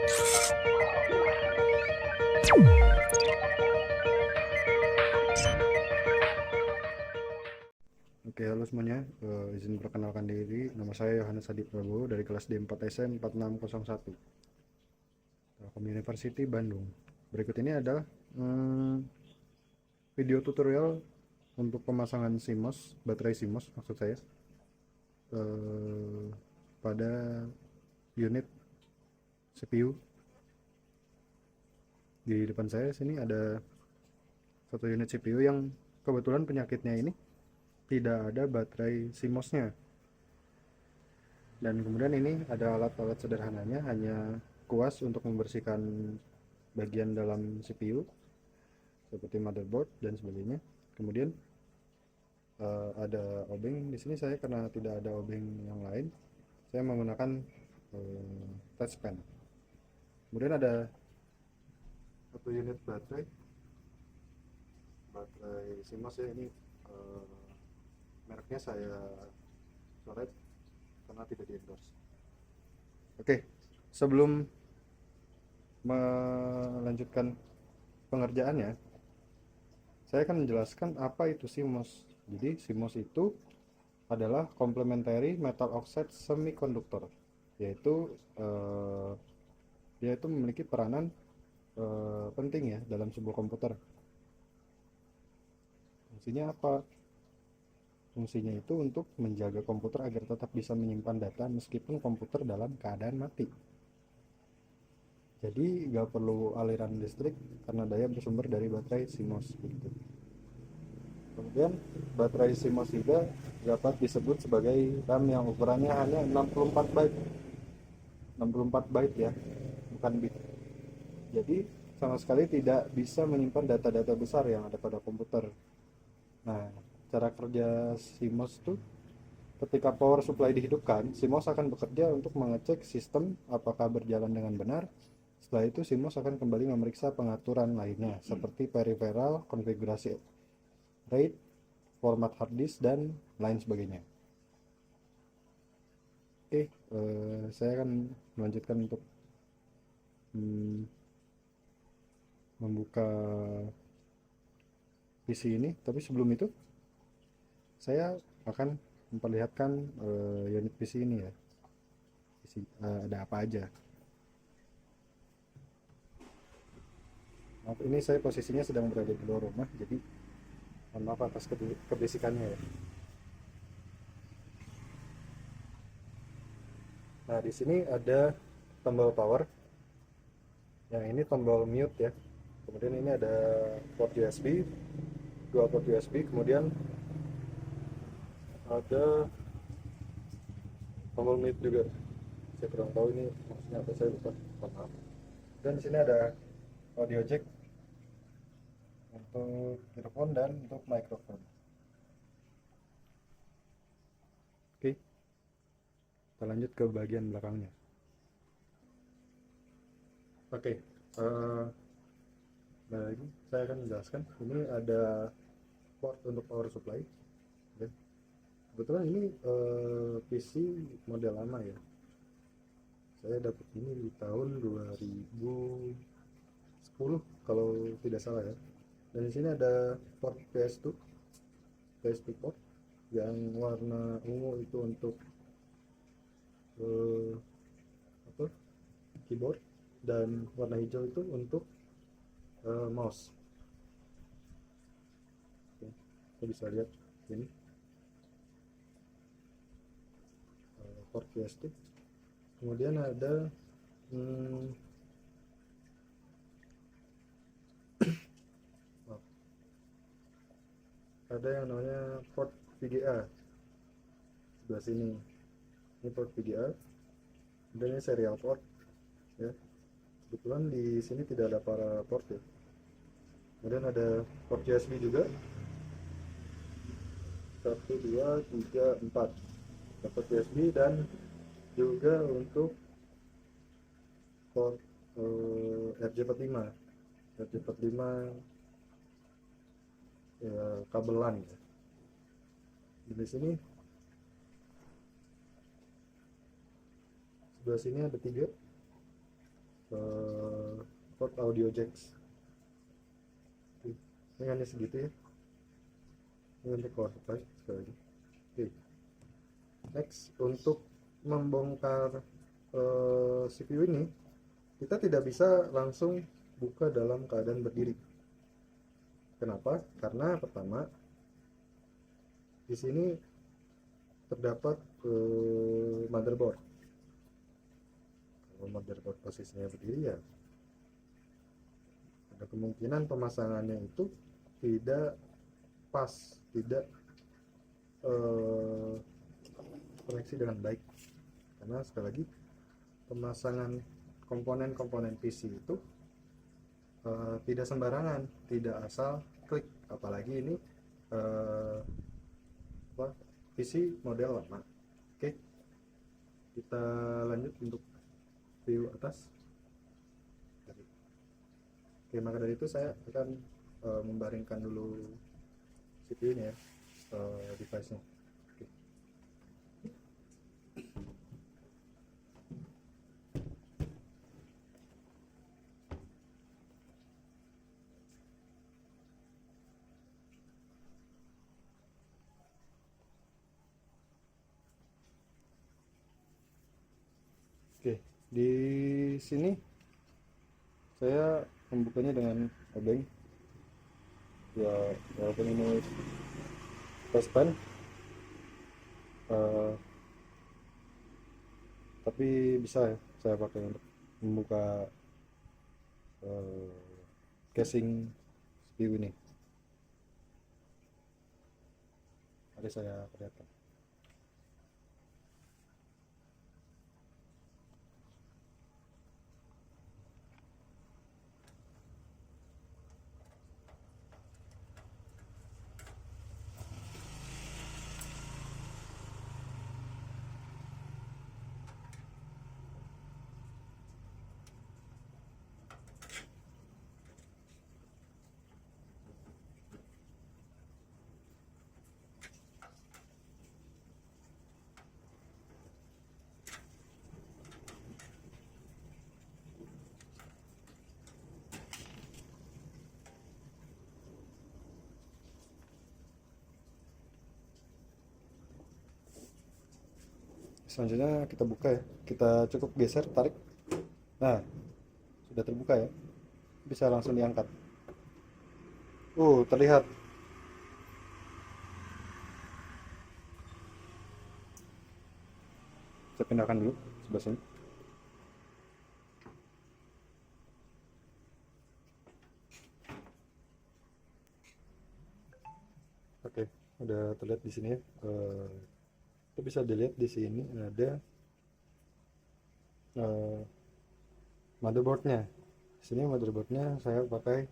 Oke, halo semuanya. Izin perkenalkan diri. Nama saya Yohanes Adi Prabowo dari kelas D4 SM 4601, Telkom University Bandung. Berikut ini adalah video tutorial untuk pemasangan CMOS, baterai CMOS maksud saya, eh, pada unit CPU. Di depan saya sini ada satu unit CPU yang kebetulan penyakitnya ini tidak ada baterai CMOS-nya. Dan kemudian ini ada alat-alat sederhananya, hanya kuas untuk membersihkan bagian dalam CPU seperti motherboard dan sebagainya. Kemudian ada obeng di sini. Saya karena tidak ada obeng yang lain, saya menggunakan touch pen. Kemudian ada satu unit baterai CMOS ya, ini mereknya saya coret karena tidak di endorse. Oke, sebelum melanjutkan pengerjaannya, saya akan menjelaskan apa itu CMOS. Jadi CMOS itu adalah complementary metal oxide semiconductor, yaitu dia itu memiliki peranan penting ya dalam sebuah komputer. Fungsinya apa? Fungsinya itu untuk menjaga komputer agar tetap bisa menyimpan data meskipun komputer dalam keadaan mati. Jadi nggak perlu aliran listrik karena daya bersumber dari baterai CMOS begitu. Kemudian baterai CMOS juga dapat disebut sebagai RAM yang ukurannya hanya 64 byte. 64 byte ya, bukan bit. Jadi sama sekali tidak bisa menyimpan data-data besar yang ada pada komputer. Nah, cara kerja CMOS itu, ketika power supply dihidupkan, CMOS akan bekerja untuk mengecek sistem apakah berjalan dengan benar. Setelah itu CMOS akan kembali memeriksa pengaturan lainnya seperti peripheral, konfigurasi RAID, format hard disk, dan lain sebagainya. Oke, saya akan melanjutkan untuk membuka PC ini. Tapi sebelum itu saya akan memperlihatkan unit PC ini ya. Ada apa aja. Maaf, ini saya posisinya sedang berada di luar rumah, jadi mohon maaf atas kebisikannya ya. Nah, di sini ada tombol power. Yang ini tombol mute ya. Kemudian ini ada port USB, dua port USB, kemudian ada tombol mute juga. Saya kurang tahu ini maksudnya apa, saya lupa. Maaf. Dan di sini ada audio jack untuk earphone dan untuk microphone. Oke, kita lanjut ke bagian belakangnya. Oke, lagi saya akan menjelaskan. Ini ada port untuk power supply. Oke. Kebetulan ini PC model lama ya. Saya dapat ini di tahun 2010 kalau tidak salah ya. Dan di sini ada port PS2 port yang warna ungu itu untuk keyboard, dan warna hijau itu untuk mouse. Oke, kita bisa lihat ini port PS2. Kemudian ada ada yang namanya port VGA sebelah sini. Ini port VGA, dan ini serial port ya. Kebetulan di sini tidak ada para port ya. Kemudian ada port USB juga, 1 2 3 4 dapat USB, dan juga untuk port RJ45 ya, kabelan ya. Di sini sebelah sini ada 3 port audio jacks. Ini hanya segitu ya, ini untuk power supply sekali lagi. Oke, next untuk membongkar CPU ini, kita tidak bisa langsung buka dalam keadaan berdiri. Kenapa? Karena pertama di sini terdapat motherboard. Kalau motherboard posisinya berdiri ya ada kemungkinan pemasangannya itu tidak pas, tidak koneksi dengan baik. Karena sekali lagi pemasangan komponen-komponen PC itu tidak sembarangan, tidak asal klik, apalagi ini PC model lama. Oke, kita lanjut untuk view atas. Oke, maka dari itu saya akan membaringkan dulu CPU-nya ya, device-nya. Oke. Oke, di sini saya membukanya dengan obeng ya, walaupun ini touchpen, tapi bisa ya saya pakai untuk membuka casing CPU ini. Mari saya perlihatkan. Selanjutnya kita buka ya, kita cukup geser, tarik. Nah, sudah terbuka ya, bisa langsung diangkat. Terlihat. Saya pindahkan dulu sebelah sini. Oke, udah terlihat di sini ya. Itu bisa dilihat di sini ada motherboardnya. Di sini motherboardnya saya pakai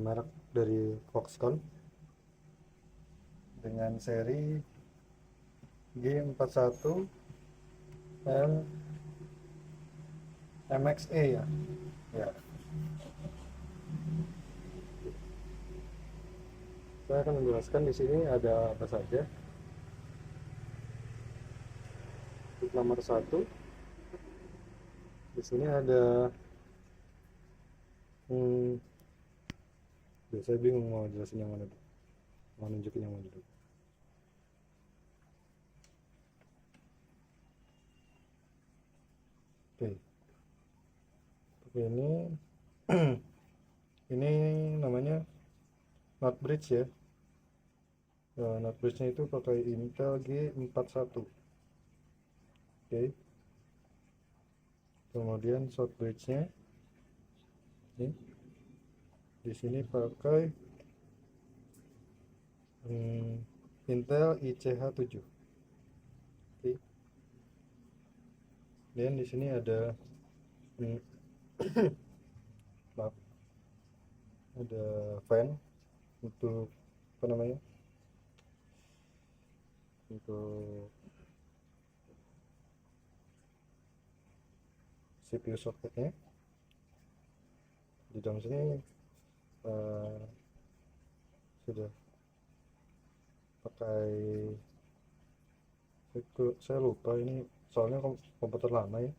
merek dari Foxconn dengan seri G41 MXE ya. Ya. Saya akan menjelaskan di sini ada apa saja. Untuk nomor 1, di sini ada saya bingung mau jelasin yang mana dulu, mau nunjukin yang mana dulu. Oke, ini ini namanya not bridge ya. Not bridge-nya itu pakai Intel G41. Oke, kemudian short bridge-nya ini di sini pakai Intel ICH7. Oke, dan di sini ada ada fan untuk apa namanya, untuk CPU socketnya. Di dalam sini sudah pakai, saya lupa ini soalnya komputer lama ya,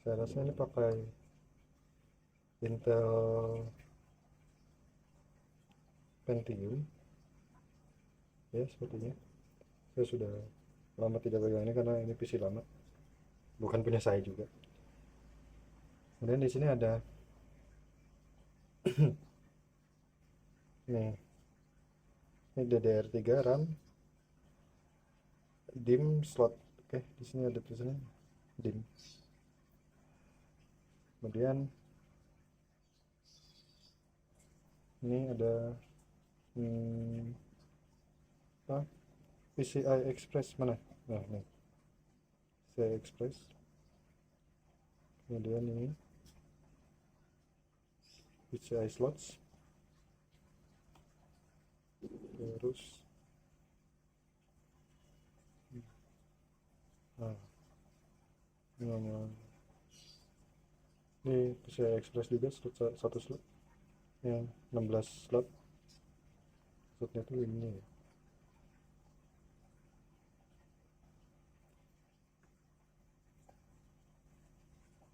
Saya rasa ini pakai Intel Pentium ya sepertinya. Saya sudah lama tidak pegang ini karena ini PC lama, bukan punya saya juga. Kemudian di sini ada nih, ini DDR3 RAM DIMM slot. Oke, di sini ada tulisannya DIMM. Kemudian ini ada apa, PCI Express mana? Nah, nih PCI Express. Kemudian ini PCI slots. Terus nah, ini PCI Express juga satu slot yang 16 slot. Slotnya tuh ini ya.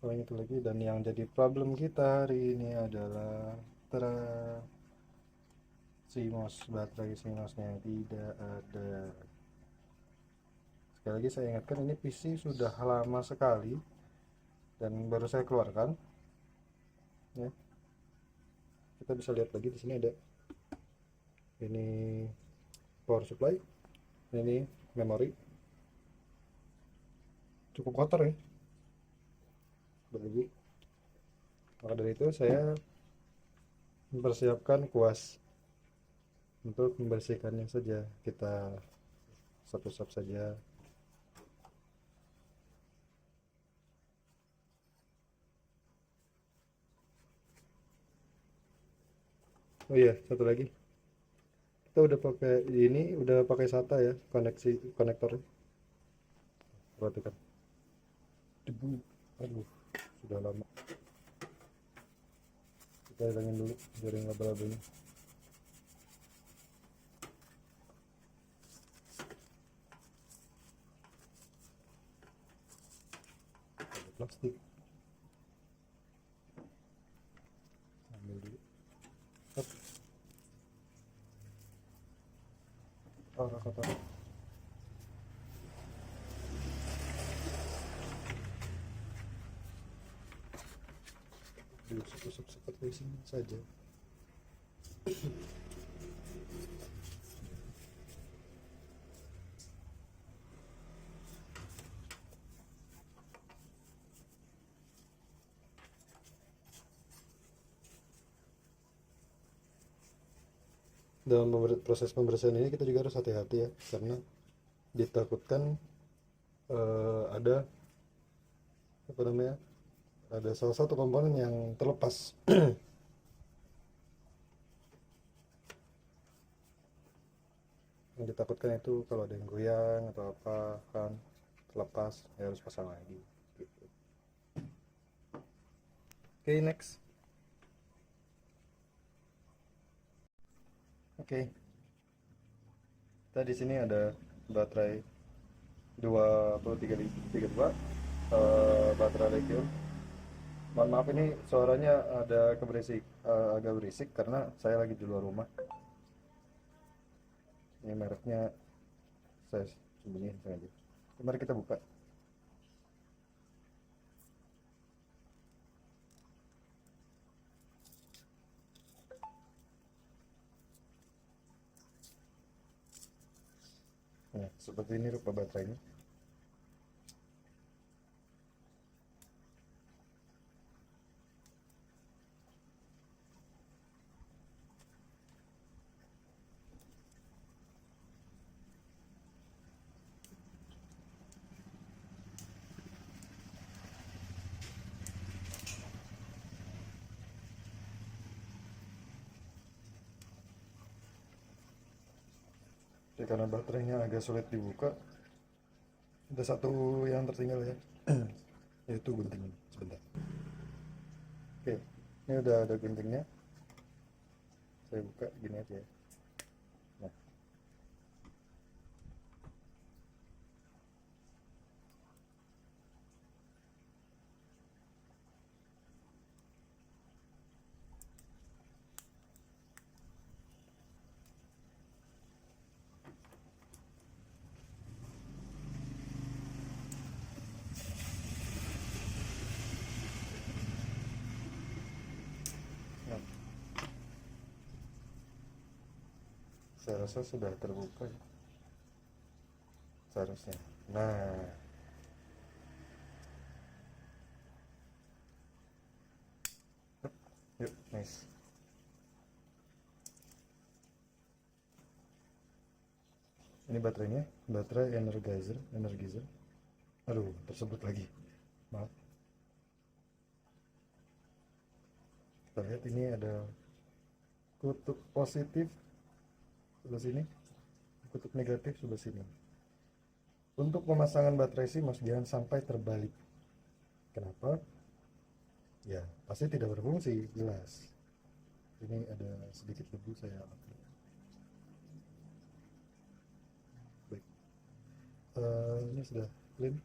Paling itu lagi, dan yang jadi problem kita hari ini adalah CMOS, baterai CMOS-nya tidak ada. Sekali lagi saya ingatkan, ini PC sudah lama sekali dan baru saya keluarkan ya. Kita bisa lihat lagi di sini ada ini power supply, ini memori, cukup kotor ya berarti. Maka dari itu saya mempersiapkan kuas untuk membersihkannya saja. Kita satu-satu saja. Oh iya, satu lagi, kita udah pakai ini, udah pakai SATA ya, konektornya. Perhatikan debu, aduh sudah lama. Kita hilangin dulu biar nggak laba-labanya. Ada plastik, ambil dulu. Hop. Kotor. Seperti sini saja. Dalam proses pembersihan ini kita juga harus hati-hati ya, karena ditakutkan ada apa namanya, ada salah satu komponen yang terlepas. Yang ditakutkan itu kalau ada yang goyang atau apa kan terlepas, ya harus pasang lagi gitu. Oke, next. Oke, kita di sini ada baterai 2332, baterai lithium. Mohon maaf ini suaranya ada agak berisik karena saya lagi di luar rumah. Ini mereknya saya sembunyiin sengaja. Mari kita buka. Nah, seperti ini rupa baterainya. Jadi karena baterainya agak sulit dibuka, ada satu yang tertinggal ya, yaitu gunting. Sebentar. Oke, ini udah ada guntingnya. Saya buka gini aja ya. Nah, Saya rasa sudah terbuka ya, seharusnya. Nah, yuk, nice. Ini baterainya, baterai energizer. Aduh, tersebut lagi. Maaf. Kita lihat ini ada kutub positif sebelah sini, kutub negatif sebelah sini. Untuk pemasangan baterai CMOS jangan sampai terbalik. Kenapa? Ya, pasti tidak berfungsi, jelas. Ini ada sedikit debu, saya angkat. Baik. Ini sudah clean.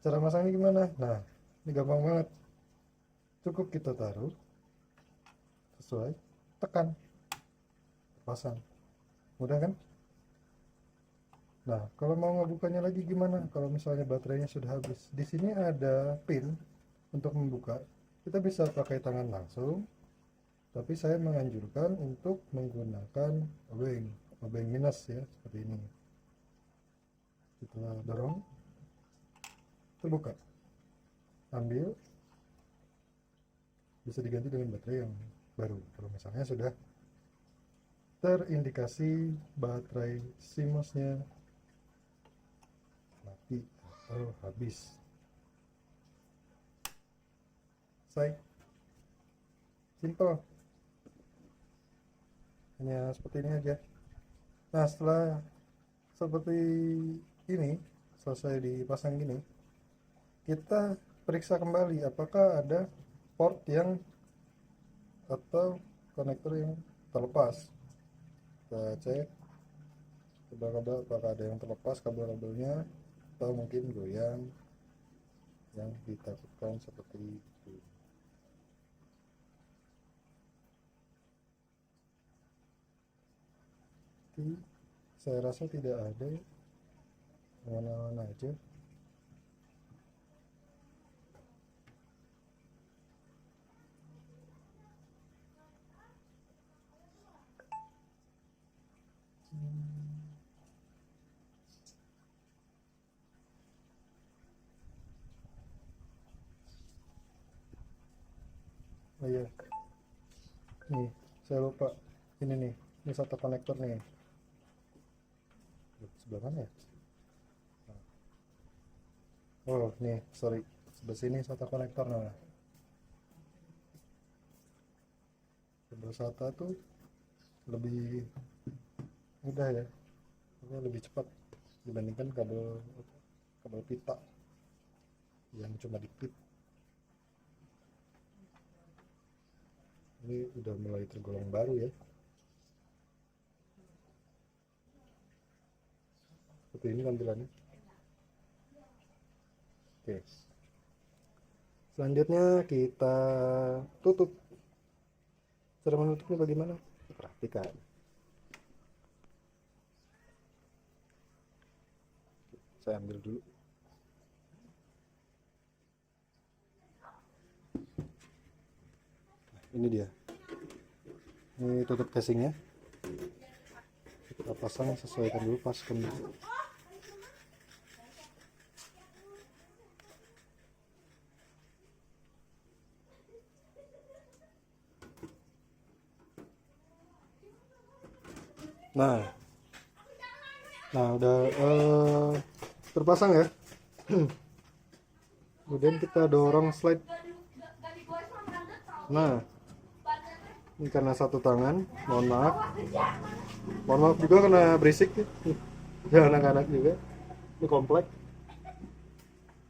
Cara masangnya gimana? Nah, ini gampang banget. Cukup kita taruh sesuai, tekan, pasang. Mudah kan? Nah, kalau mau ngebukanya lagi gimana? Kalau misalnya baterainya sudah habis, di sini ada pin untuk membuka. Kita bisa pakai tangan langsung, tapi saya menganjurkan untuk menggunakan obeng minus ya, seperti ini. Kita dorong, terbuka, ambil, bisa diganti dengan baterai yang baru. Kalau misalnya sudah terindikasi baterai CMOS-nya mati atau habis. Simple, hanya seperti ini aja. Nah, setelah seperti ini selesai dipasang gini, kita periksa kembali apakah ada port yang atau konektor yang terlepas. Kita cek kabel-kabel apakah ada yang terlepas kabel-kabelnya atau mungkin goyang yang ditakutkan seperti itu. Saya rasa tidak ada, aman-aman aja. Oh iya, nih saya lupa, ini satu konektor nih. Sebelah mana ya? Oh nih, sorry, sebelah sini SATA konektor. Nah, sebelah SATA tuh lebih mudah ya, lebih cepat dibandingkan kabel pita yang cuma diklik. Ini udah mulai tergolong baru ya, seperti ini tampilannya. Oke, selanjutnya kita tutup. Cara menutupnya bagaimana? Perhatikan. Saya ambil dulu. Ini dia, ini tutup casingnya. Kita pasang, sesuaikan dulu, paskan dulu. Nah udah terpasang ya. Kemudian kita dorong slide. Nah, ini karena satu tangan, mohon maaf juga karena berisik ya, anak-anak juga, ini komplek.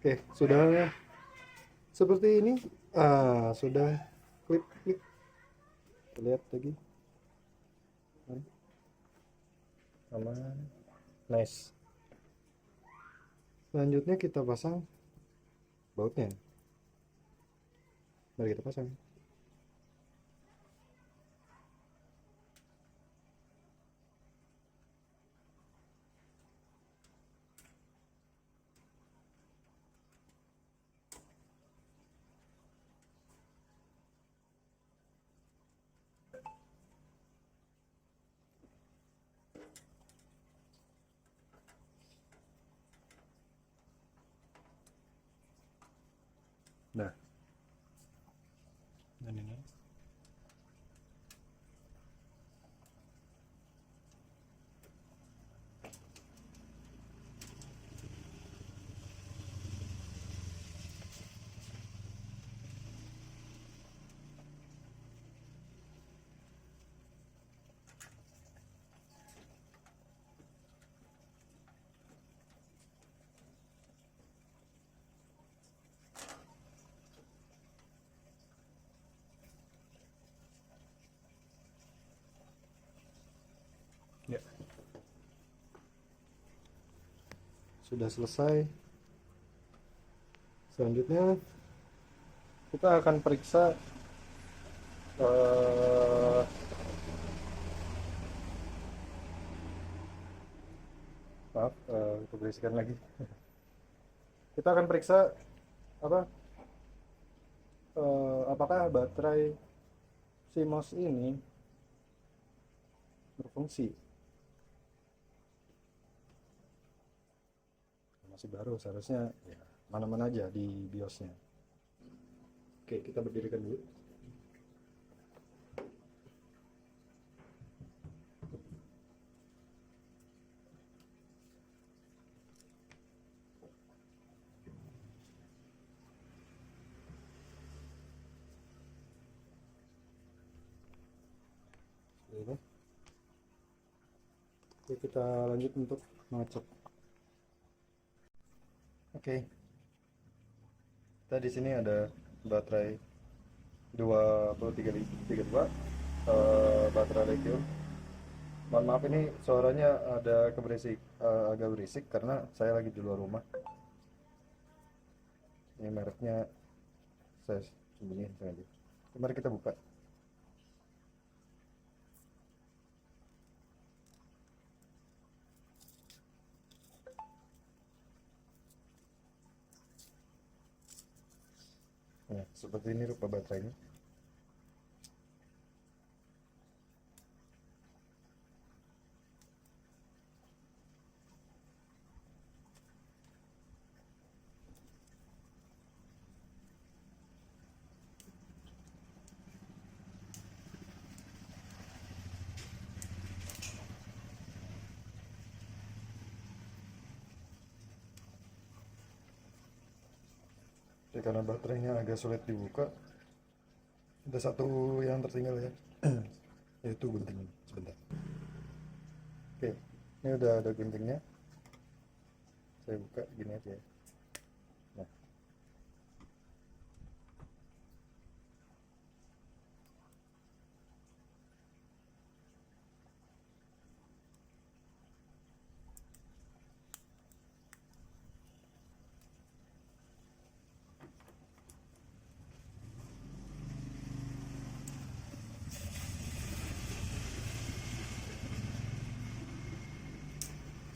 Oke, sudah seperti ini. Sudah klik, lihat lagi, aman, nice. Selanjutnya kita pasang bautnya. Mari kita pasang. Nah, dan ini ya sudah selesai. Selanjutnya kita akan periksa eh, maaf, keberisikan lagi. Kita akan periksa apa apakah baterai CMOS ini berfungsi. Masih baru, seharusnya ya mana-mana aja di BIOSnya. Oke, kita berdirikan dulu. Ini. Oke, kita lanjut untuk mengecek. Oke, kita di sini ada baterai 2032, baterai lithium. Mohon maaf, ini suaranya ada agak berisik karena saya lagi di luar rumah. Ini mereknya saya sembunyiin sengaja. Mari kita buka. Nah, seperti ini rupa baterainya. Jadi karena baterainya agak sulit dibuka, ada satu yang tertinggal ya, yaitu gunting. Sebentar. Oke, ini udah ada guntingnya. Saya buka gini aja ya. Nah,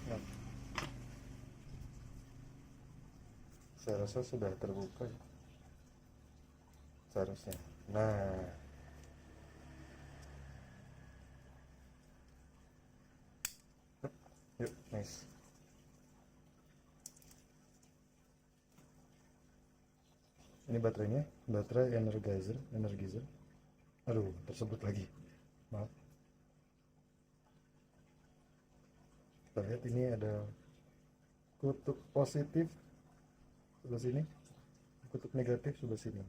nah, saya rasa sudah terbuka ya. Seharusnya. Nah, yuk, nice. Ini baterainya, baterai Energizer. Aduh, tersebut lagi. Maaf. Kita lihat ini ada kutub positif sebelah sini, kutub negatif sebelah sini.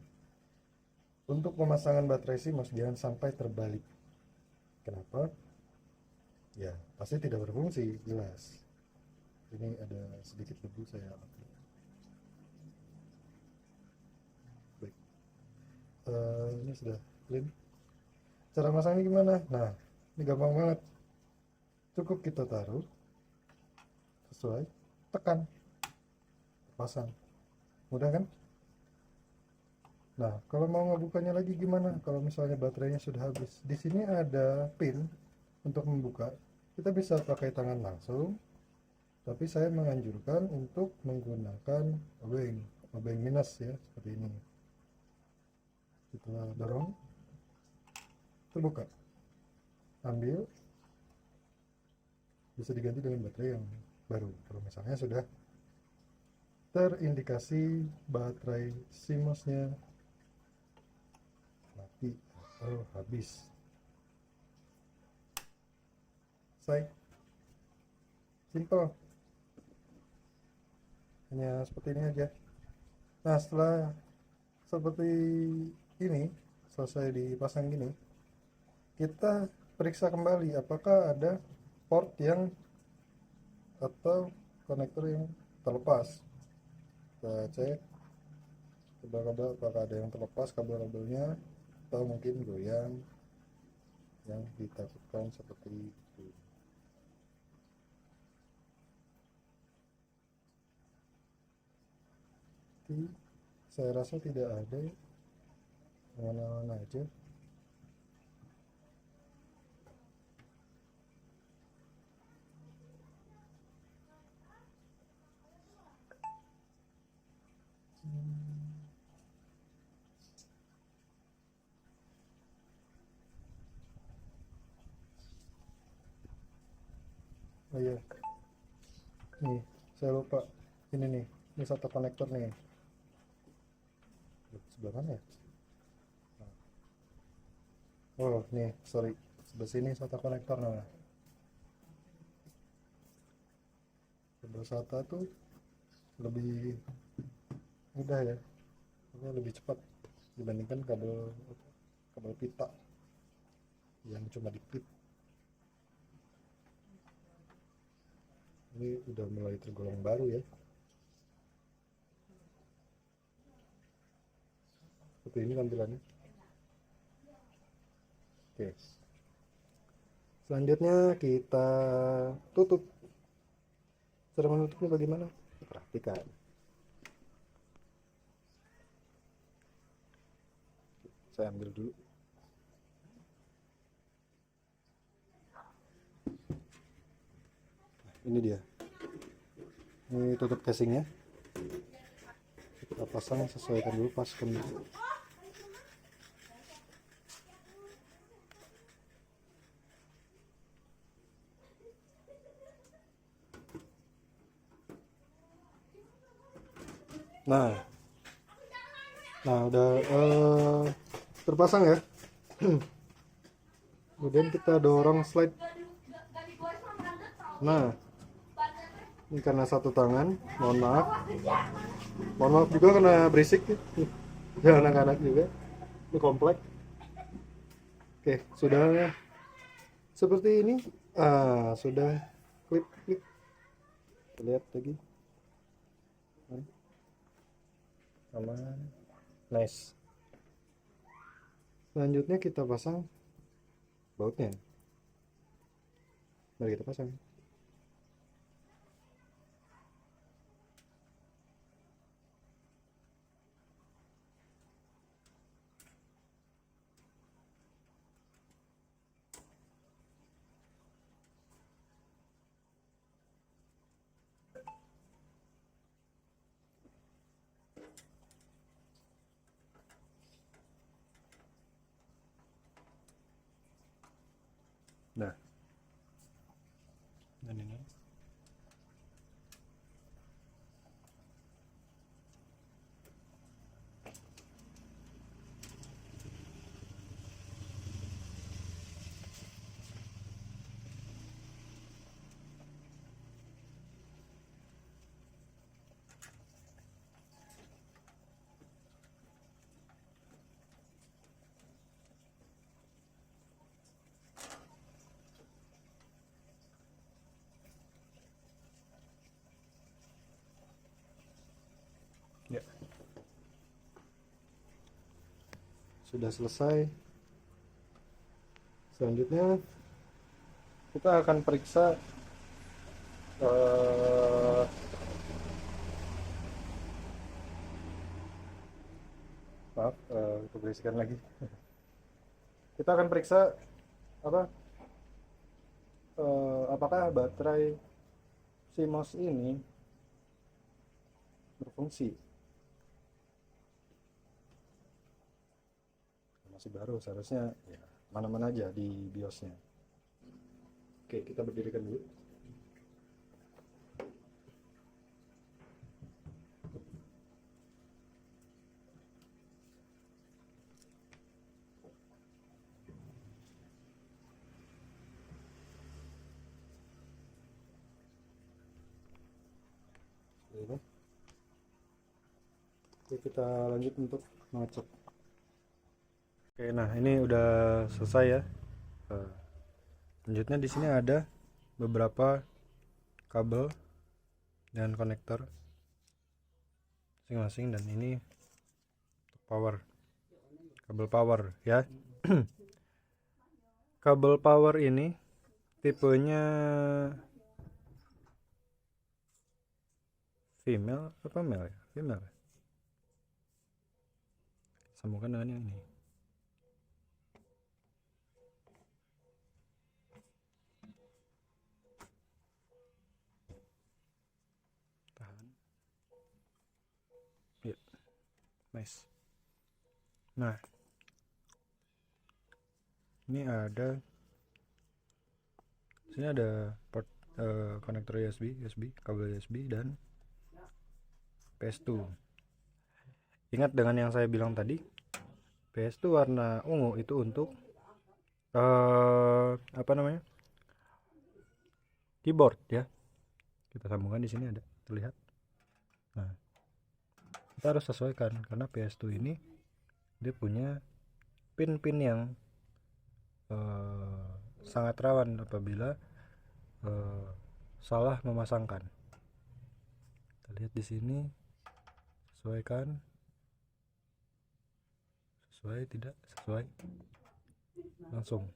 Untuk pemasangan baterai CMOS jangan sampai terbalik. Kenapa? Ya, pasti tidak berfungsi, jelas. Ini ada sedikit debu, saya angkat dulu. Baik. Ini sudah clean. Cara masangnya gimana? Nah, ini gampang banget. Cukup kita taruh sesuai, tekan, pasang. Mudah kan? Nah, kalau mau ngebukanya lagi gimana? Kalau misalnya baterainya sudah habis, di sini ada pin untuk membuka. Kita bisa pakai tangan langsung, tapi saya menganjurkan untuk menggunakan obeng minus ya, seperti ini. Kita dorong, terbuka, ambil, bisa diganti dengan baterai yang baru. Kalau misalnya sudah terindikasi baterai CMOS-nya mati atau habis. Selesai. Simple. Hanya seperti ini aja. Nah, setelah seperti ini selesai dipasang gini, kita periksa kembali apakah ada port yang atau konektor yang terlepas. Kita cek kabel-kabel apakah ada yang terlepas kabel-kabelnya atau mungkin goyang yang ditakutkan seperti itu. Saya rasa tidak ada, aman-aman aja. Oh iya, nih saya lupa, ini satu konektor nih, sebelah mana ya? Oh nih, sorry, sebelah sini SATA konektor. Nah, sebelah SATA tuh lebih mudah ya, lebih cepat dibandingkan kabel pita yang cuma diklik. Ini udah mulai tergolong baru ya, seperti ini tampilannya. Oke, selanjutnya kita tutup. Cara menutupnya bagaimana? Perhatikan. Saya ambil dulu. Ini dia, ini tutup casingnya. Kita pasang, sesuaikan dulu paskan dulu. Nah udah terpasang ya. Kemudian kita dorong slide. Nah, ini karena satu tangan, mohon maaf juga karena berisik ya anak-anak juga, ini komplek. Oke, sudah seperti ini. Sudah klik. Lihat lagi, aman, nice. Selanjutnya kita pasang bautnya. Mari kita pasang. Nah, dan ini ya, sudah selesai. Selanjutnya kita akan periksa maaf, keberisikan lagi. Kita akan periksa apakah baterai CMOS ini berfungsi. Masih baru, seharusnya ya mana-mana aja di BIOSnya. Oke, kita berdirikan dulu. Oke, kita lanjut untuk mengecek. Oke, nah ini udah selesai ya. Eh, Selanjutnya di sini ada beberapa kabel dan konektor masing-masing, dan ini power, kabel power ya. Kabel power ini tipenya female apa male ya? Female ya? Sambungkan dengan yang ini. Tahan. Ya, nice. Nah, ini ada sini ada port konektor USB, kabel USB dan PS2. Ingat dengan yang saya bilang tadi, PS2 warna ungu itu untuk apa namanya? Keyboard ya. Kita sambungkan di sini ada terlihat. Nah, kita harus sesuaikan karena PS2 ini dia punya pin-pin yang sangat rawan apabila salah memasangkan. Kita lihat di sini, sesuaikan, sesuai tidak sesuai, langsung.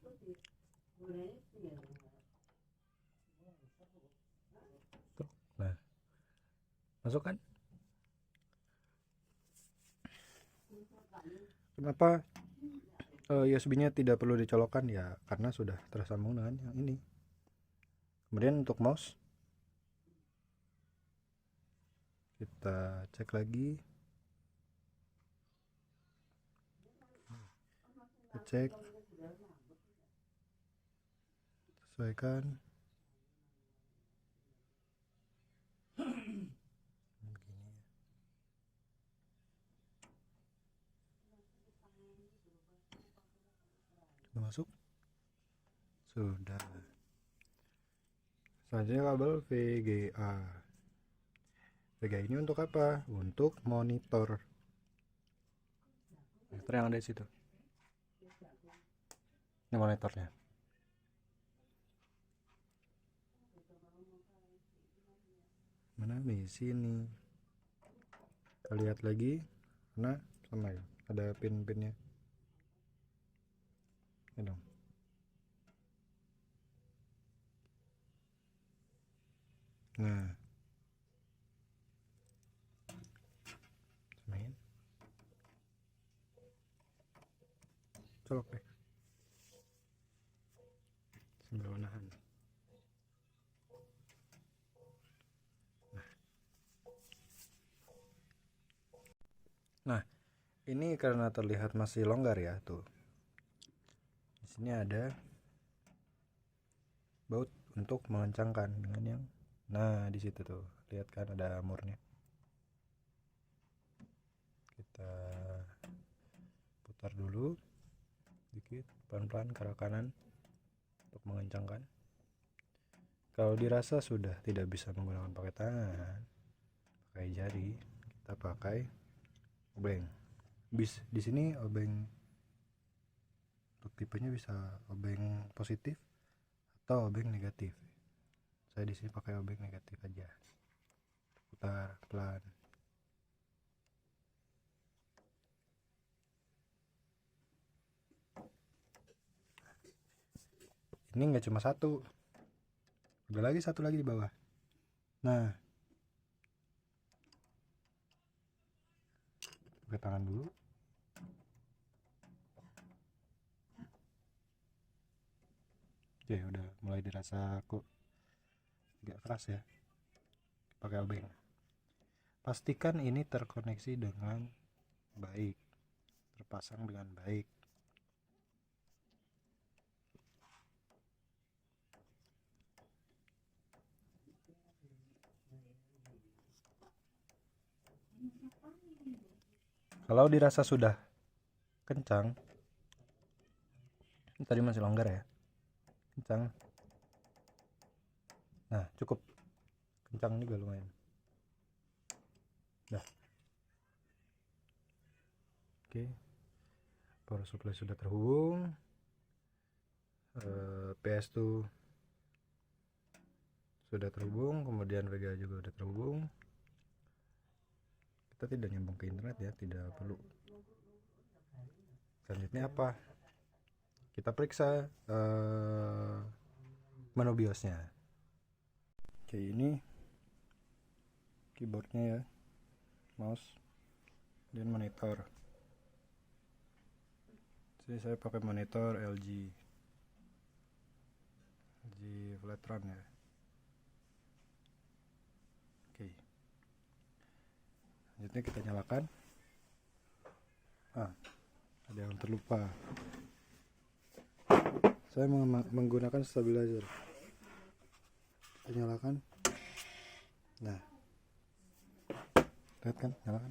Nah, masukkan. Kenapa USB-nya tidak perlu dicolokkan ya? Karena sudah tersambung dengan yang ini. Kemudian untuk mouse kita cek lagi, kita cek, sesuaikan. Sudah masuk? Sudah. Selanjutnya kabel VGA. VGA ini untuk apa? Untuk monitor. Monitor yang ada di situ. Ini monitornya. Mana di sini? Kita lihat lagi. Nah, sama ya. Ada pin-pinnya. Ini dong. Nah, samain. Colok deh. Sambil menahan. Nah, ini karena terlihat masih longgar ya tuh. Di sini ada baut untuk mengencangkan dengan yang, nah di situ tuh lihat kan ada murnya. Kita putar dulu sedikit, pelan-pelan ke arah kanan untuk mengencangkan. Kalau dirasa sudah tidak bisa menggunakan pakai tangan, pakai jari, kita pakai obeng. Di sini obeng untuk tipenya bisa obeng positif atau obeng negatif. Saya di sini pakai obeng negatif aja. Putar pelan. Ini nggak cuma satu, ada lagi satu lagi di bawah. Nah, pakai tangan dulu. Oke, udah mulai dirasa kok agak keras ya. Pakai obeng. Pastikan ini terkoneksi dengan baik, terpasang dengan baik. Kalau dirasa sudah kencang, ini tadi masih longgar ya, kencang. Nah, cukup kencang juga lumayan. Dah. Oke, power supply sudah terhubung, PS2 sudah terhubung, kemudian VGA juga sudah terhubung. Kita tidak nyambung ke internet ya, tidak perlu. Selanjutnya apa? Kita periksa menu BIOSnya. Oke, ini keyboardnya ya, mouse dan monitor. Jadi saya pakai monitor LG Flatron ya. Oke, selanjutnya kita nyalakan. Ada yang terlupa, saya menggunakan stabilizer. Kita nyalakan. Nah, lihat kan, nyalakan.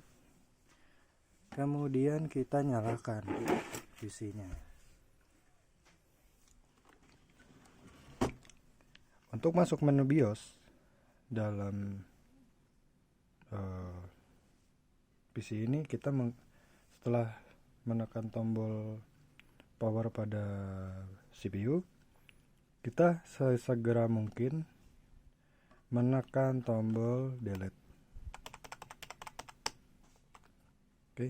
Kemudian kita nyalakan PC-nya. Untuk masuk menu BIOS dalam PC ini, kita setelah menekan tombol power pada CPU, kita sesegera mungkin menekan tombol delete. Oke,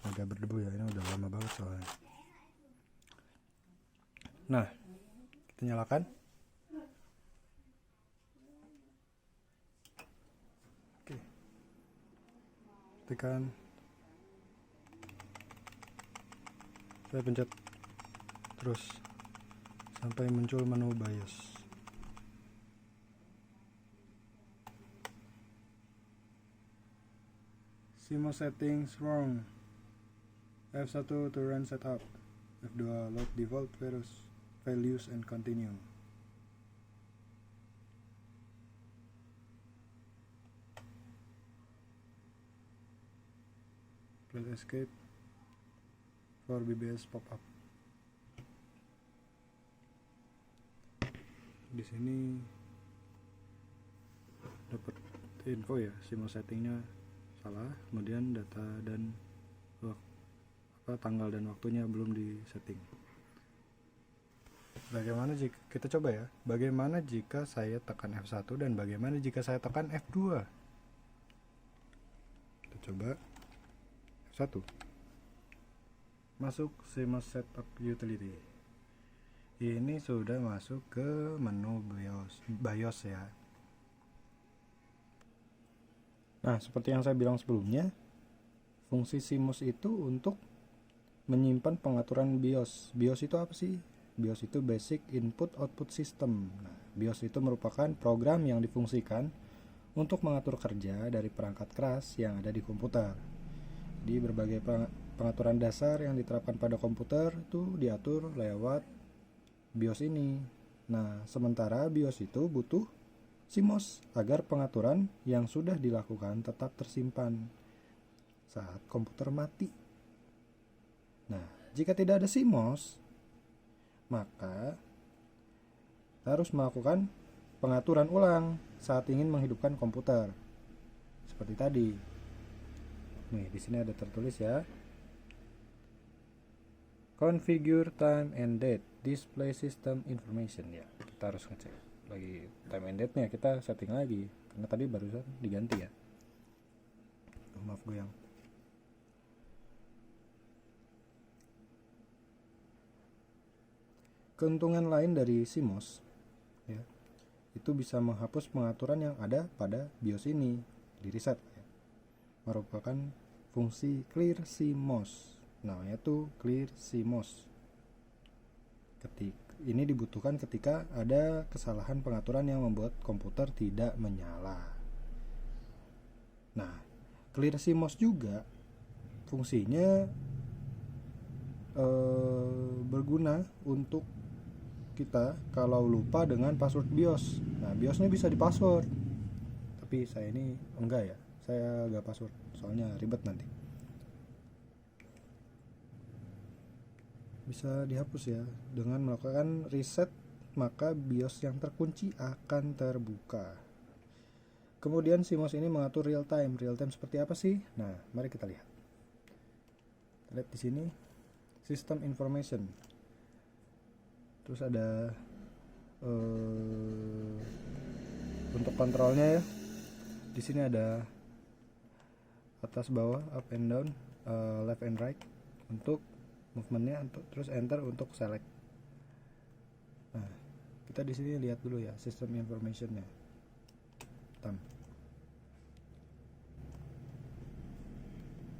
agak berdebu ya, ini udah lama banget soalnya. Nah, kita nyalakan. Oke, tekan, saya pencet terus sampai muncul menu BIOS. CMOS settings wrong. F1 to run setup. F2 load default values and continue. Press escape for BBS pop up. Di sini dapat info ya, CMOS settingnya salah, kemudian data dan tanggal dan waktunya belum disetting. Bagaimana jika kita coba ya? Bagaimana jika saya tekan F1 dan bagaimana jika saya tekan F2? Kita coba F1. Masuk CMOS setup utility. Ini sudah masuk ke menu BIOS ya. Nah, seperti yang saya bilang sebelumnya, fungsi CMOS itu untuk menyimpan pengaturan BIOS. BIOS itu apa sih? BIOS itu Basic Input Output System. Nah, BIOS itu merupakan program yang difungsikan untuk mengatur kerja dari perangkat keras yang ada di komputer. Di berbagai pengaturan dasar yang diterapkan pada komputer itu diatur lewat BIOS ini. Nah, sementara BIOS itu butuh CMOS agar pengaturan yang sudah dilakukan tetap tersimpan saat komputer mati. Nah, jika tidak ada CMOS, maka harus melakukan pengaturan ulang saat ingin menghidupkan komputer. Seperti tadi. Nih, di sini ada tertulis ya. Configure time and date, display system information ya. Kita harus ngecek lagi time and date nya, kita setting lagi karena tadi barusan diganti ya. Maaf goyang. Keuntungan lain dari CMOS ya, itu bisa menghapus pengaturan yang ada pada BIOS ini, di reset ya. Merupakan fungsi clear CMOS. Namanya tuh clear CMOS. Ini dibutuhkan ketika ada kesalahan pengaturan yang membuat komputer tidak menyala. Nah, clear CMOS juga fungsinya berguna untuk kita kalau lupa dengan password BIOS. Nah, BIOSnya bisa dipassword. Tapi saya ini enggak ya, saya enggak password, soalnya ribet nanti. Bisa dihapus ya dengan melakukan reset, maka BIOS yang terkunci akan terbuka. Kemudian CMOS ini mengatur real time. Real time seperti apa sih? Nah, mari kita lihat. Lihat di sini system information. Terus ada untuk kontrolnya ya. Di sini ada atas bawah, up and down, left and right untuk movementnya, terus enter untuk select. Nah, kita di sini lihat dulu ya system informationnya.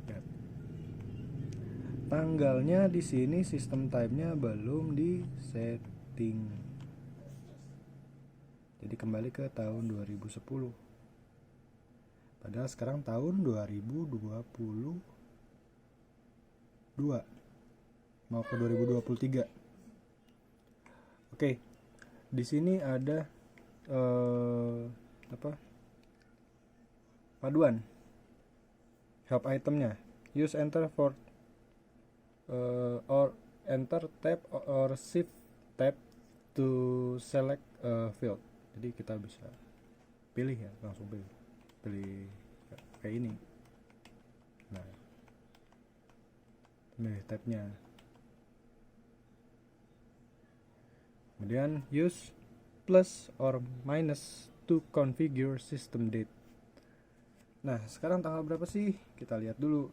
Lihat. Tanggalnya di sini sistem time-nya belum di setting. Jadi kembali ke tahun 2010. Padahal sekarang tahun 2022 mau ke 2023. Oke. Di sini ada paduan help itemnya. Use enter for or enter tab or shift tab to select a field. Jadi kita bisa pilih ya, langsung pilih kayak ini. Nah, pilih tabnya. Kemudian use plus or minus to configure system date. Nah, sekarang tanggal berapa sih? Kita lihat dulu.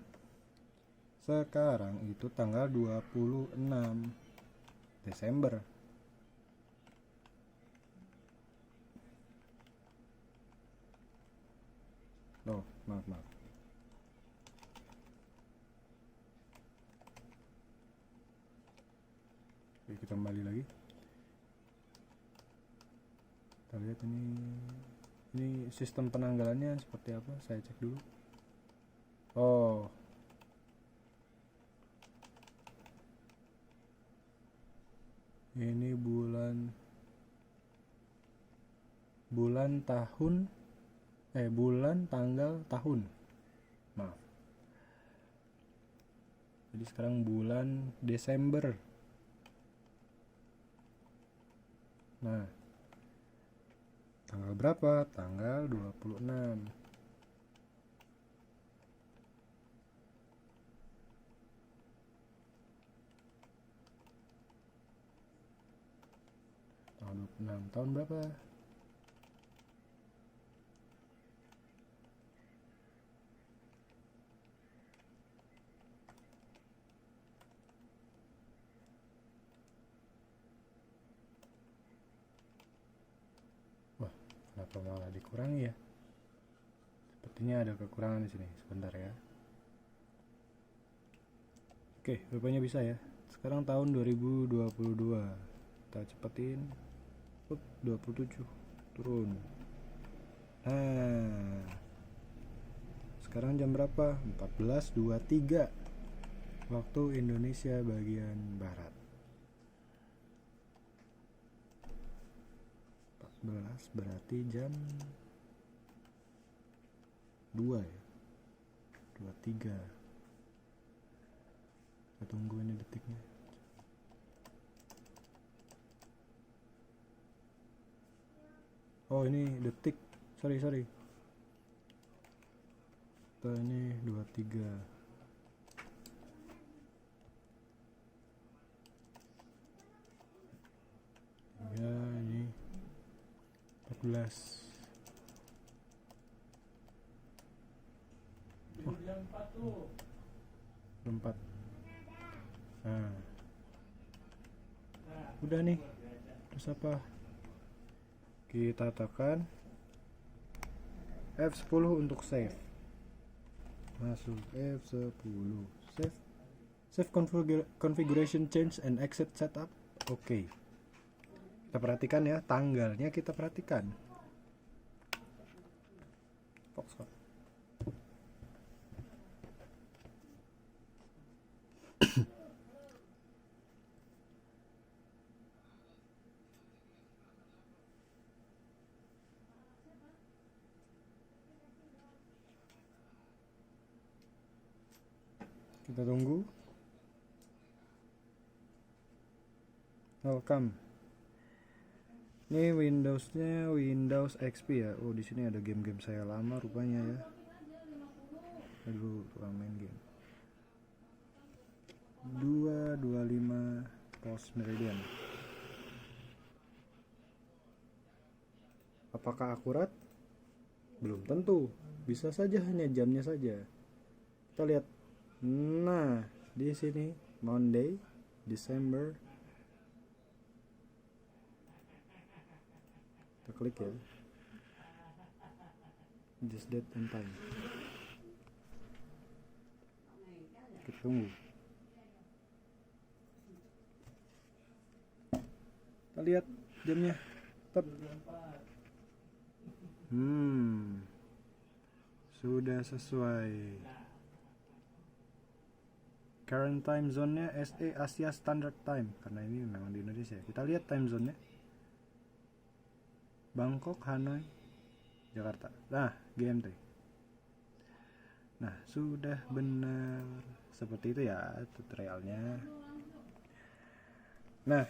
Sekarang itu tanggal 26 Desember. Oh, maaf. Oke, kita kembali lagi. Kita lihat ini sistem penanggalannya seperti apa, saya cek dulu. Oh, ini bulan tanggal tahun, maaf. Jadi sekarang bulan Desember. Nah, tanggal berapa? Tanggal 26. Tanggal 26 tahun berapa? Kenapa malah dikurangi ya? Sepertinya ada kekurangan di sini. Sebentar ya. Oke, rupanya bisa ya. Sekarang tahun 2022. Kita cepetin. 27. Turun. Nah, sekarang jam berapa? 14.23 waktu Indonesia bagian barat. 14 berarti jam 2 ya, 23. Kita tunggu ini detiknya. Oh, ini detik, sorry. Kita ini 23. Ya, ini 14. Oh, 4. Nah, udah nih. Terus apa? Kita tekan F10 untuk save. Masuk F10. Save configuration change and exit setup. Oke. Kita perhatikan ya, tanggalnya kita perhatikan. Foxtrot. Kita tunggu. Welcome. Ini Windowsnya Windows XP ya. Oh, di sini ada game-game saya lama rupanya ya. Aduh, tukang main game. 2.25 post meridian. Apakah akurat? Belum tentu, bisa saja hanya jamnya saja. Kita lihat. Nah, di sini Monday, December. Kita klik ya. This date and time. Kita tunggu. Kita lihat jamnya. Tep. Sudah sesuai. Current time zone-nya SE Asia Standard Time, karena ini memang di Indonesia. Kita lihat time zone-nya. Bangkok, Hanoi, Jakarta. Nah, GMT. Nah, sudah benar. Seperti itu ya tutorialnya. Nah,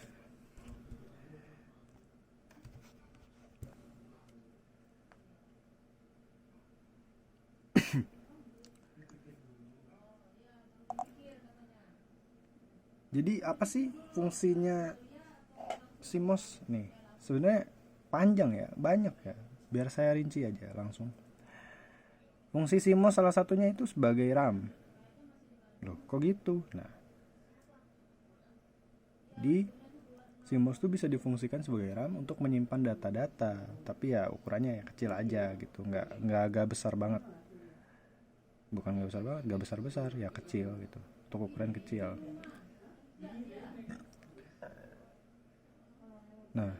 jadi apa sih fungsinya CMOS nih? Sebenarnya panjang ya, banyak ya. Biar saya rinci aja langsung. Fungsi CMOS salah satunya itu sebagai RAM. Loh, kok gitu? Nah, di CMOS itu bisa difungsikan sebagai RAM untuk menyimpan data-data, tapi ya ukurannya ya kecil aja gitu, nggak agak besar banget. Bukan nggak besar banget, nggak besar-besar, ya kecil gitu, untuk ukuran kecil. Nah,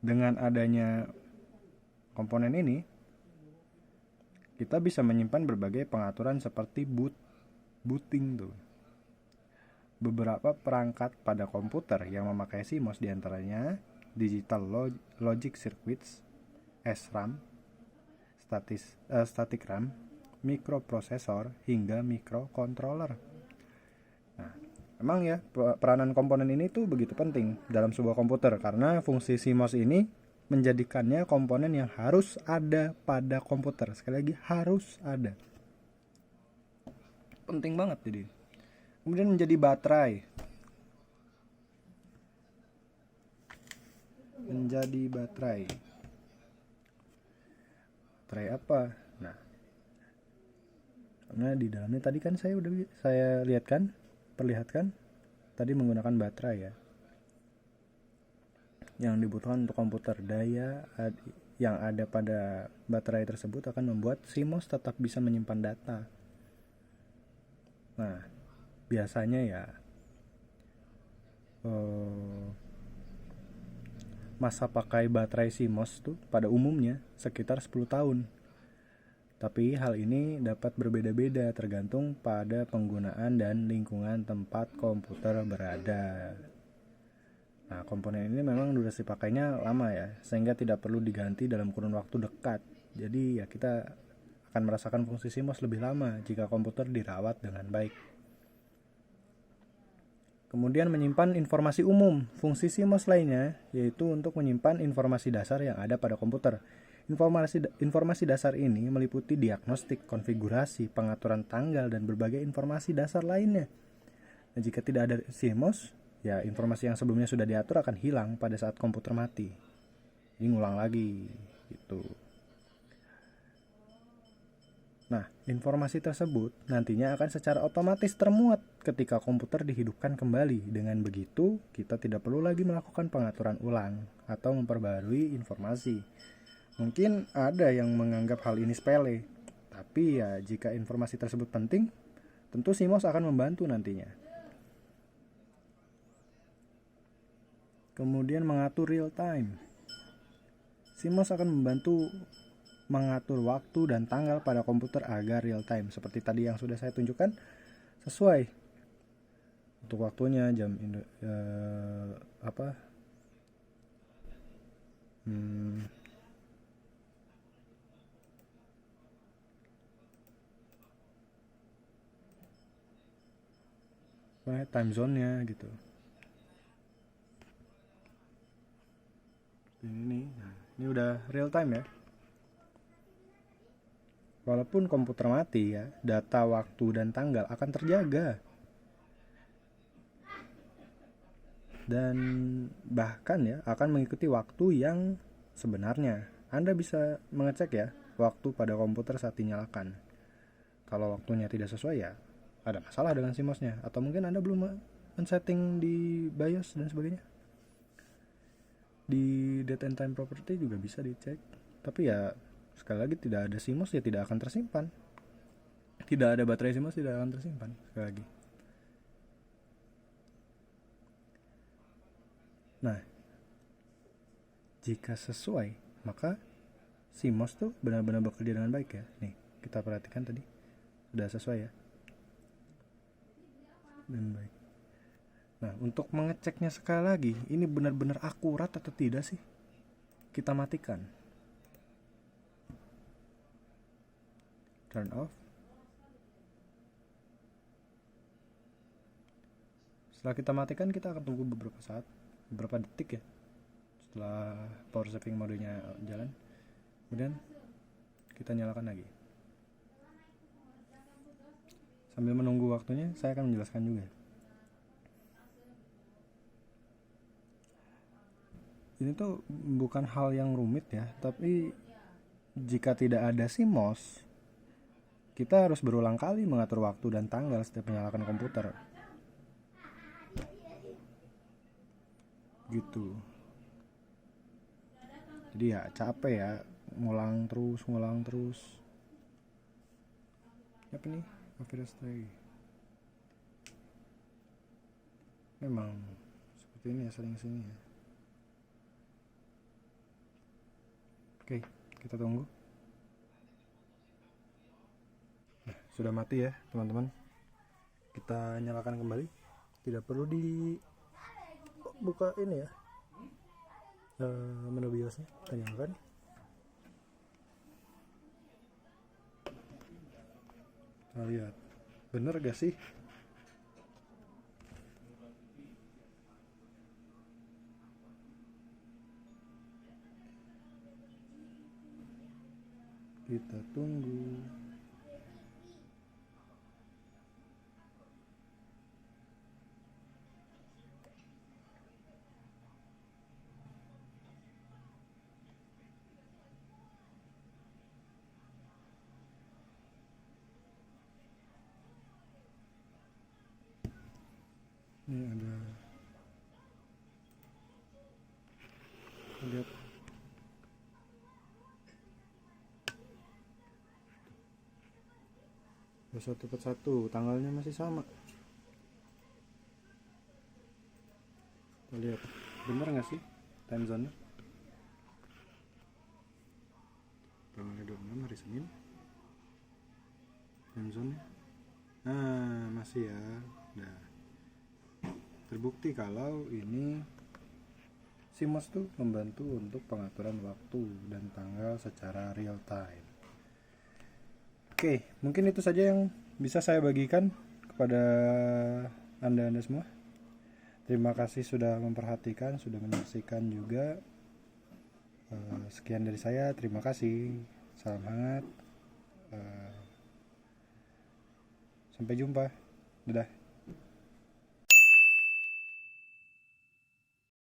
dengan adanya komponen ini, kita bisa menyimpan berbagai pengaturan seperti booting tuh. Beberapa perangkat pada komputer yang memakai CMOS diantaranya Digital Logic Circuits, SRAM, Static RAM, mikroprosesor, hingga microcontroller. Nah, emang ya peranan komponen ini tuh begitu penting dalam sebuah komputer karena fungsi CMOS ini menjadikannya komponen yang harus ada pada komputer. Sekali lagi harus ada. Penting banget jadi. Kemudian menjadi baterai. Baterai apa? Nah, karena di dalamnya tadi kan saya perlihatkan tadi menggunakan baterai ya. Yang dibutuhkan untuk komputer, daya yang ada pada baterai tersebut akan membuat CMOS tetap bisa menyimpan data. Nah, biasanya ya masa pakai baterai CMOS tuh pada umumnya sekitar 10 tahun. Tapi hal ini dapat berbeda-beda tergantung pada penggunaan dan lingkungan tempat komputer berada. Nah, komponen ini memang durasi pakainya lama ya, sehingga tidak perlu diganti dalam kurun waktu dekat. Jadi ya kita akan merasakan fungsi CMOS lebih lama jika komputer dirawat dengan baik. Kemudian menyimpan informasi umum. Fungsi CMOS lainnya yaitu untuk menyimpan informasi dasar yang ada pada komputer. Informasi dasar ini meliputi diagnostik, konfigurasi, pengaturan tanggal, dan berbagai informasi dasar lainnya. Nah, jika tidak ada CMOS, ya informasi yang sebelumnya sudah diatur akan hilang pada saat komputer mati. Ini ngulang lagi gitu. Nah, informasi tersebut nantinya akan secara otomatis termuat ketika komputer dihidupkan kembali. Dengan begitu, kita tidak perlu lagi melakukan pengaturan ulang atau memperbarui informasi. Mungkin ada yang menganggap hal ini sepele, tapi ya jika informasi tersebut penting, tentu CMOS akan membantu nantinya. Kemudian mengatur real time. CMOS akan membantu mengatur waktu dan tanggal pada komputer agar real time. Seperti tadi yang sudah saya tunjukkan, sesuai untuk waktunya jam time zone-nya gitu. Ini udah real time ya. Walaupun komputer mati ya, data waktu dan tanggal akan terjaga. Dan bahkan ya akan mengikuti waktu yang sebenarnya. Anda bisa mengecek ya waktu pada komputer saat dinyalakan. Kalau waktunya tidak sesuai ya ada masalah dengan CMOS-nya, atau mungkin Anda belum men-setting di BIOS dan sebagainya. Di date and time property juga bisa dicek. Tapi ya sekali lagi, tidak ada CMOS ya tidak akan tersimpan. Tidak ada baterai CMOS tidak akan tersimpan. Sekali lagi. Nah, jika sesuai, maka CMOS tuh benar-benar bekerja dengan baik ya. Nih, kita perhatikan tadi. Sudah sesuai ya. Dan baik. Nah, untuk mengeceknya sekali lagi, ini benar-benar akurat atau tidak sih? Kita matikan. Turn off. Setelah kita matikan, kita akan tunggu beberapa saat, beberapa detik ya, setelah power saving modenya jalan. Kemudian kita nyalakan lagi. Sambil menunggu waktunya, saya akan menjelaskan juga. Ini tuh bukan hal yang rumit ya, tapi jika tidak ada CMOS, kita harus berulang kali mengatur waktu dan tanggal setiap menyalakan komputer. Gitu. Jadi ya capek ya, ngulang terus. Apa nih? Virus lagi. Memang seperti ini ya, sering-sering ya. Oke, kita tunggu. Nah, sudah mati ya teman-teman. Kita nyalakan kembali. Tidak perlu dibuka ini ya, menu BIOSnya. Kita nyalakan. Kita lihat, bener gak sih? Kita tunggu. Ini ada, lihat, satu tanggalnya masih sama. Kita lihat, bener nggak sih time zone-nya? Tanggal 26 hari Senin. Time zone-nya, nah masih ya. Nah, terbukti kalau ini CMOS tuh membantu untuk pengaturan waktu dan tanggal secara real time. Oke, mungkin itu saja yang bisa saya bagikan kepada anda semua. Terima kasih sudah memperhatikan, sudah menyaksikan juga. Sekian dari saya, terima kasih. Salam hangat. Sampai jumpa. Dadah.